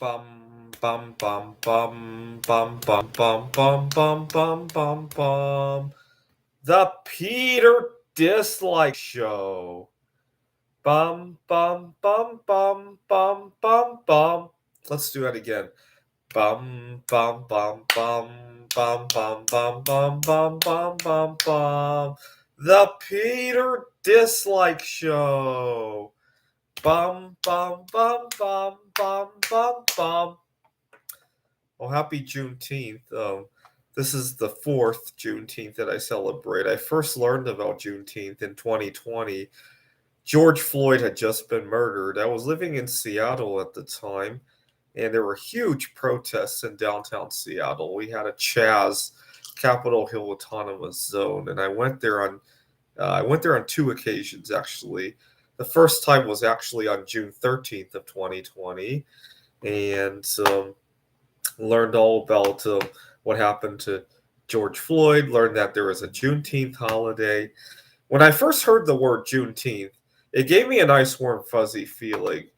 Bum bum bum bum bum bum bum bum bum bum bum bum. The Peter Dislike Show. Bum bum bum bum bum bum bum. Let's do that again. Bum bum bum bum bum bum bum bum bum bum bum bum. The Peter Dislike Show. Bum bum bum bum bum bum bum. Well, happy Juneteenth. This is the fourth Juneteenth that I celebrate. I first learned about Juneteenth in 2020. George Floyd had just been murdered. I was living in Seattle at the time, and there were huge protests in downtown Seattle. We had a CHAZ, Capitol Hill Autonomous Zone, and I went there on two occasions actually. The first time was actually on June 13th of 2020, and learned all about what happened to George Floyd, learned that there was a Juneteenth holiday. When I first heard the word Juneteenth, it gave me a nice warm fuzzy feeling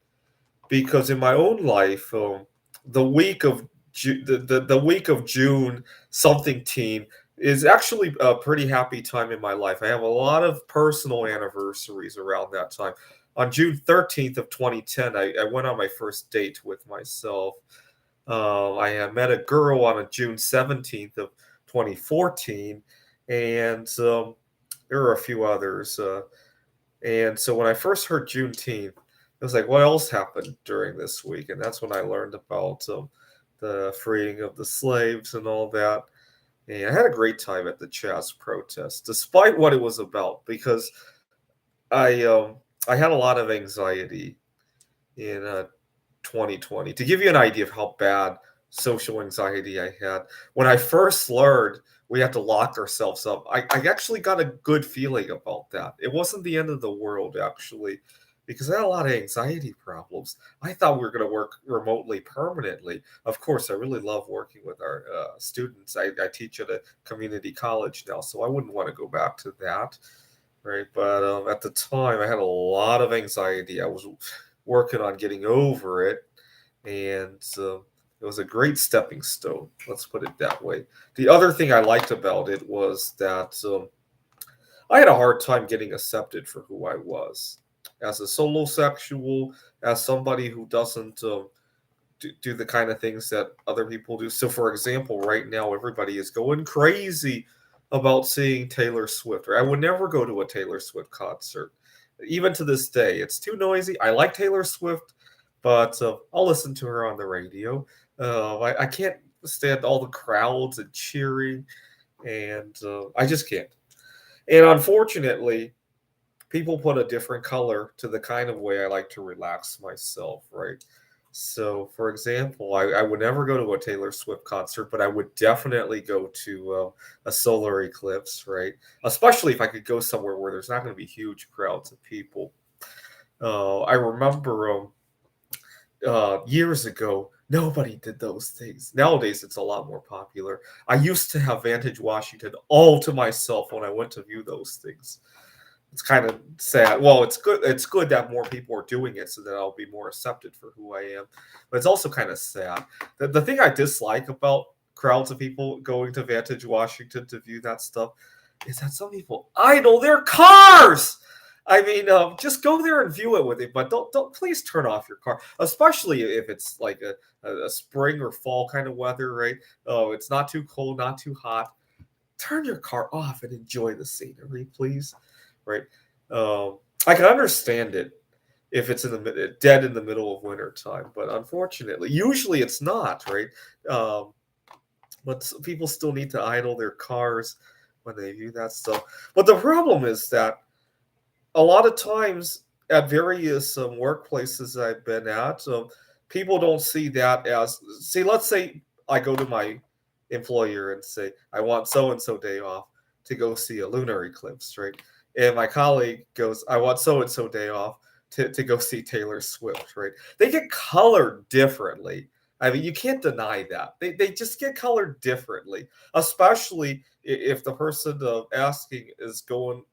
because in my own life, the week of the week of June something teen is actually a pretty happy time in my life. I have a lot of personal anniversaries around that time. On June 13th of 2010, I went on my first date with myself. I had met a girl on a June 17th of 2014, and there were a few others. And so when I first heard Juneteenth, it was like, what else happened during this week? And that's when I learned about the freeing of the slaves and all that. And I had a great time at the CHAZ protest, despite what it was about, because I had a lot of anxiety in 2020. To give you an idea of how bad social anxiety I had, when I first learned we had to lock ourselves up, I actually got a good feeling about that. It wasn't the end of the world, actually, because I had a lot of anxiety problems. I thought we were going to work remotely permanently. Of course, I really love working with our students. I teach at a community college now, so I wouldn't want to go back to that. Right, but at the time, I had a lot of anxiety. I was working on getting over it, and it was a great stepping stone. Let's put it that way. The other thing I liked about it was that I had a hard time getting accepted for who I was as a solo sexual, as somebody who doesn't do the kind of things that other people do. So, for example, right now everybody is going crazy about seeing Taylor Swift. I would never go to a Taylor Swift concert, even to this day. It's too noisy. I like Taylor Swift, but I'll listen to her on the radio. I can't stand all the crowds and cheering, and I just can't. And unfortunately, people put a different color to the kind of way I like to relax myself, right? So, for example, I would never go to a Taylor Swift concert, but I would definitely go to a solar eclipse, right? Especially if I could go somewhere where there's not going to be huge crowds of people. I remember years ago, nobody did those things. Nowadays, it's a lot more popular. I used to have Vantage Washington all to myself when I went to view those things. It's kind of sad. Well, it's good. It's good that more people are doing it, so that I'll be more accepted for who I am. But it's also kind of sad. The thing I dislike about crowds of people going to Vantage Washington to view that stuff is that some people idle their cars. I mean, just go there and view it with it, but don't please turn off your car, especially if it's like a spring or fall kind of weather, right? Oh, it's not too cold, not too hot. Turn your car off and enjoy the scenery, please. Right? I can understand it if it's in the dead in the middle of winter time, but unfortunately, usually it's not, right? Um, but people still need to idle their cars when they view that stuff. But the problem is that a lot of times at various workplaces I've been at, people don't see that as, see, let's say I go to my employer and say, I want so and so day off to go see a lunar eclipse, right? And my colleague goes, I want so and so day off to go see Taylor Swift, right? They get colored differently. I mean, you can't deny that. They just get colored differently, especially if the person asking is going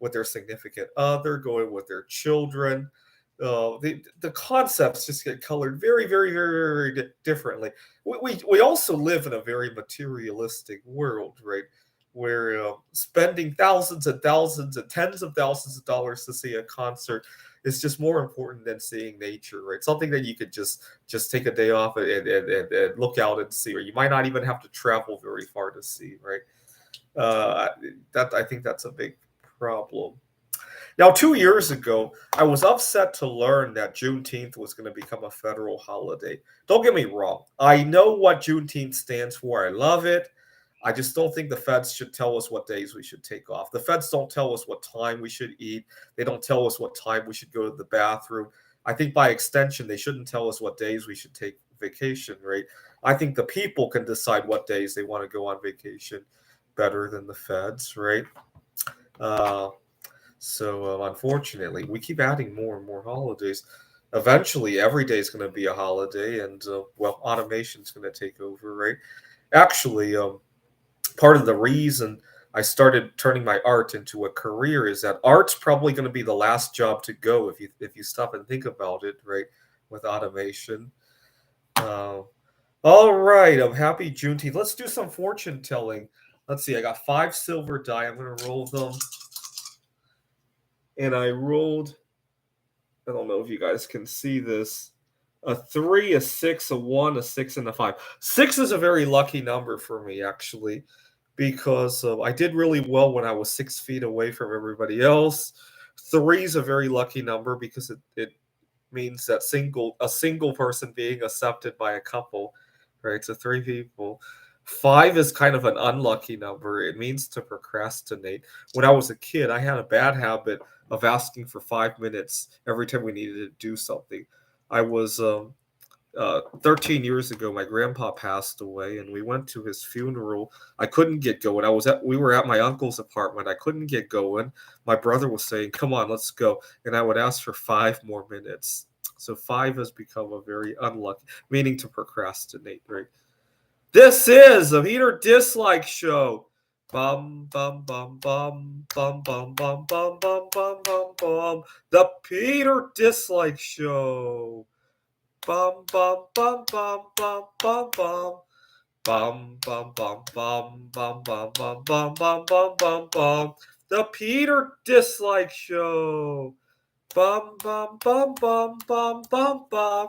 with their significant other, going with their children. The concepts just get colored very, very, very, very differently. We also live in a very materialistic world, right? Where spending thousands and tens of thousands of dollars to see a concert is just more important than seeing nature, right? Something that you could just take a day off and look out and see, or you might not even have to travel very far to see, right? Uh, that I think that's a big problem. Now, 2 years ago, I was upset to learn that Juneteenth was going to become a federal holiday. Don't get me wrong. I know what Juneteenth stands for. I love it. I just don't think the feds should tell us what days we should take off. The feds don't tell us what time we should eat. They don't tell us what time we should go to the bathroom. I think by extension, they shouldn't tell us what days we should take vacation, right? I think the people can decide what days they want to go on vacation better than the feds, right? Uh, unfortunately, we keep adding more and more holidays. Eventually, every day is going to be a holiday, and well, automation is going to take over, right? Actually, part of the reason I started turning my art into a career is that art's probably going to be the last job to go if you stop and think about it, right? With automation. Uh, all right, I'm happy Juneteenth. Let's do some fortune telling. Let's see. I got 5 silver die. I'm going to roll them, and I rolled. I don't know if you guys can see this. A 3, a 6, a 1, a 6, and a 5. 6 is a very lucky number for me, actually, because I did really well when I was 6 feet away from everybody else. 3 is a very lucky number because it means that a single person being accepted by a couple, right? So 3 people. 5 is kind of an unlucky number. It means to procrastinate. When I was a kid, I had a bad habit of asking for 5 minutes every time we needed to do something. I was 13 years ago. My grandpa passed away, and we went to his funeral. I couldn't get going. We were at my uncle's apartment. I couldn't get going. My brother was saying, "Come on, let's go," and I would ask for 5 more minutes. So 5 has become a very unlucky, meaning to procrastinate. Right. This is a Heater Dislike Show. Bum bum bum bum bum bum bum bum bum bum bum bum. The Peter Dislike Show. Bum bum bum bum bum bum bum. Bum bum bum bum bum bum bum bum bum bum bum bum. The Peter Dislike Show. Bum bum bum bum bum bum bum.